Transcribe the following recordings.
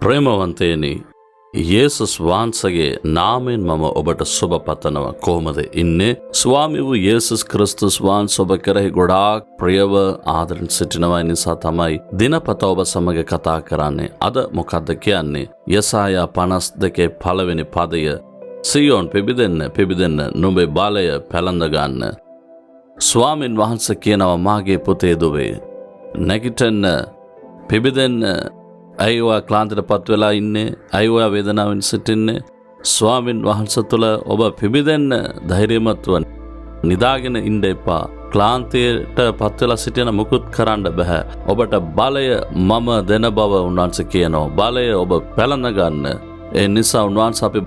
ප්‍රේමවන්තයනි, යේසුස් වහන්සේගේ නාමයෙන් මම ඔබට සුබ පතනවා. කොහොමද ඉන්නේ? ස්වාමී වූ යේසුස් ක්‍රිස්තුස් වහන්සේ ඔබ කෙරෙහි ගොඩාක් ප්‍රියව ආදරෙන් සිටිනවා. නිසා තමයි දිනපතා ඔබ සමග කතා කරන්නේ. අද මොකද්ද කියන්නේ? යසායා 52 පළවෙනි පදය. සියෝන් පිබිදෙන්න නුඹේ බලය පැලඳ ගන්න. ස්වාමින් වහන්සේ කියනවා, මාගේ පුතේ දුවේ, නැගිටින්න, පිබිදෙන්න. ඇයි ඔයා ක්ලාන්තයටපත් වෙලා ඉන්නේ? ඇයි ඔයා වේදනාවෙන් සිටින්නේ? ස්වාමින් වහන්සේ තුළ ඔබ පිබිදෙන්න, ධෛර්යමත්ව නිදාගෙන ඉන්න එපා. ක්ලාන්තයටපත් වෙලා සිටින මුකුත් කරන්න බෑ. ඔබට බලය මම දෙන බව උන්වහන්සේ කියනවා. බලය ඔබ පැලඳ ගන්න. ඒ නිසා උන්වහන්සේ අපි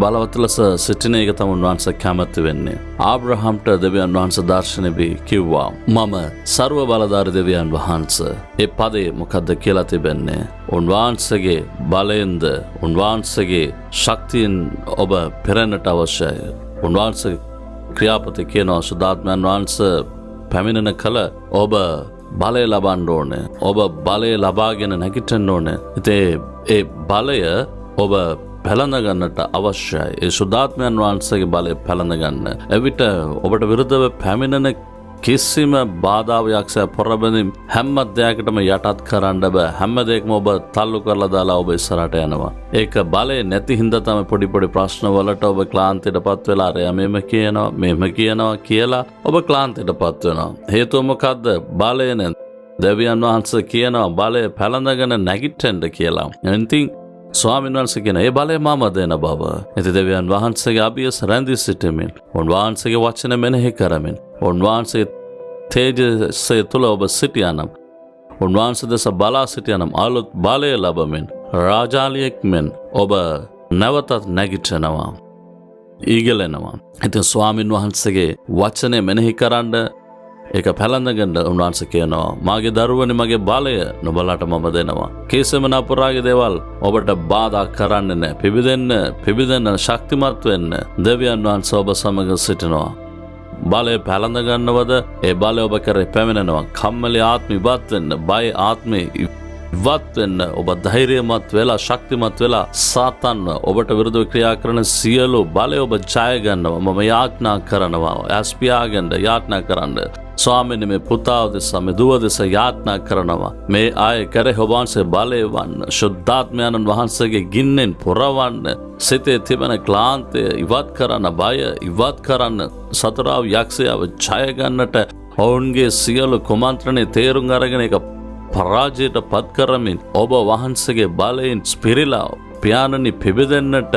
බලවත් ලෙස සිටින එක තමයි උන්වහන්සේ කැමති වෙන්නේ. ආබ්‍රහම්ට දෙවියන් වහන්සේ දර්ශනෙදී කිව්වා, මම සර්ව බලධාරී දෙවියන් වහන්සේ. ඒ පදේ මොකද්ද කියලා තිබෙන්නේ? උන්වහන්සේගේ බලයෙන්ද, උන්වහන්සේගේ ශක්තියෙන් ඔබ පෙරෙන්නට අවශ්‍යයි. උන්වහන්සේ ක්‍රියාපති කියනවා, සුදාත්මයන් වහන්සේ පැමිණෙන කල ඔබ බලය ලබන්න ඕනේ. ඔබ බලය ලබාගෙන නැගිටින්න ඕනේ. ඉතින් ඒ බලය ඔබ පැලඳ ගන්නට අවශ්‍යයි. ඒ සුදාත්මයන් වහන්සේගේ බලය පැලඳ ගන්න. එවිට ඔබට විරුද්ධව පැමිණෙන කිසිම බාධාවක් පොරබැඳීම් හැම දෙයකටම යටත් කරන්න බෑ. හැම දෙයක්ම ඔබ තල්ලු කරලා දාලා ඔබ ඉස්සරහට යනවා. ඒක බලය නැති හින්දා තමයි පොඩි ප්‍රශ්න වලට ඔබ ක්ලාන්තයටපත් වෙලා අරයා මෙහෙම කියනවා කියලා ඔබ ක්ලාන්තයටපත් වෙනවා. හේතුව මොකද්ද? බලය නැ. දෙවියන් වහන්සේ කියනවා බලය පැලඳගෙන නැගිටින්න කියලා. ඉතින් ස්වාමීන් වහන්සේ කියන ඒ බලය මම දෙන බව. ඉතින් දෙවියන් වහන්සේගේ අභියස රැඳී සිටීමෙන්, උන්වහන්සේගේ වචන මෙනෙහි කරමින්, උන්වහන්සේගේ තේජසය තුළ ඔබ සිටියානම්, උන්වහන්සේ දෙස බලා සිටියානම් අලුත් බලය ලැබමින් රාජාලියෙක් මෙන් ඔබ නැවතත් නැගිටිනවා, ඊගලෙනවා. ඉතින් ස්වාමීන් වහන්සේගේ වචනය මෙනෙහි කරන්න, ඒක පැලඳගෙන උන්වහන්සේ කියනවා, මාගේ දරුවනි, මගේ බලය නුඹලාට මම දෙනවා. කිසිම නපුරාගේ දේවල් ඔබට බාධා කරන්නේ නැහැ. පිබිදෙන්න ශක්තිමත් වෙන්න දෙවියන් වහන්සේ ඔබ සමග සිටිනවා. බලය පැලඳ ගන්නවද? ඒ බලය ඔබ කරේ පැමිණෙනවා. කම්මැලි ආත්මය ඉවත් වෙන්න, බය ආත්මය ඉවත් වෙන්න ඔබ ධෛර්යමත් වෙලා, ශක්තිමත් වෙලා සාතන්ව ඔබට විරුද්ධව ක්‍රියා කරන සියලු බලය ඔබ ජය ගන්නවා. මම යාඥා කරනවා, ඇස්පියාගෙන් යාඥා කරන්න. ස්වාමීනි, මේ පුතා දෙසා, මේ දුව දෙසා යාඥා කරනවා. මේ අය කරේ ඔබ වහන්සේ බලය වන්න, ශුද්ධාත්මයන්න් වහන්සේගේ ගින්නෙන් පුරවන්න, සිතේ තිබෙන ක්ලාන්තය ඉවත් කරන්න, බය ඉවත් කරන්න, සතරාව යක්ෂයාව ජය ගන්නට ඔවුන්ගේ සියලු කුමන්ත්‍රණේ තේරුම් අරගෙන ඒක පරාජයට පත් කරමින් ඔබ වහන්සේගේ බලයෙන් ස්පිරිලා පියාණනි පිබිදෙන්නට,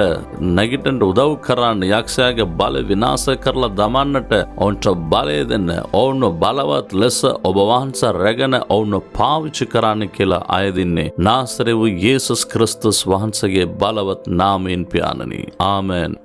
නැගිටින්න උදව් කරන්න, යක්ෂයාගේ බලය විනාශ කරලා දමන්නට ඔවුන්ට බලය දෙන්න, ඔවුන් බලවත් ලෙස ඔබ වහන්සේ රැගෙන ඔවුන් පාවිච්චි කරන්න කියලා අයදින්නේ නාසරේ වූ යේසුස් ක්‍රිස්තුස් වහන්සේගේ බලවත් නාමයෙන් පියාණනි. ආමෙන්.